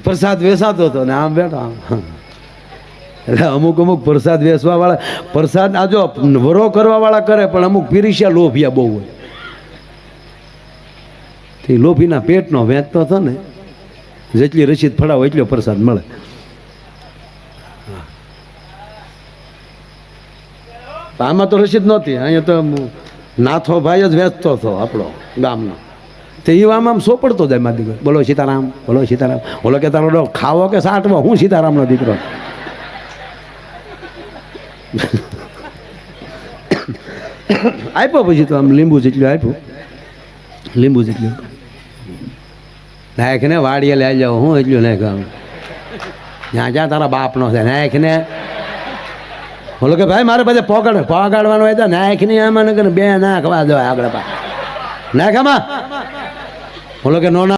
પ્રસાદ વેચાતો હતો ને આમ બેઠા. એટલે અમુક પ્રસાદ વેચવા વાળા, પ્રસાદ આ જો વરો કરવા વાળા કરે, પણ અમુક પીરીશિયા લોભિયા બહુ હોય. તે લોભીના પેટનો વેચતો હતો ને, જેટલી રસીદ ફડાવો એટલો પ્રસાદ મળે. આમાં તો રસીદ નહોતી. અહીંયા તો નાથો ભાઈ જ વેચતો હતો આપણો ગામનો. તો એ આમ સોપડતો જાય મારી દીકરો, બોલો સીતારામ, બોલો સીતારામ. બોલો કે તારો ખાવો કે સાટવો, હું સીતારામનો દીકરો. આપ્યો પછી તો આમ લીંબુ જેટલું આપ્યું, લીંબુ જેટલું નાખ ને વાડીએ લઈ જાઓ. હું એટલું નાખ, જ્યાં જ્યાં તારા બાપનો છે નાખ ને. બોલો કે ભાઈ મારે પછી પોગાડવાનો હોય તો નાખ ની આમાં બે નાખવા દો આગળ પા નાખ આમાં. બોલો કે નો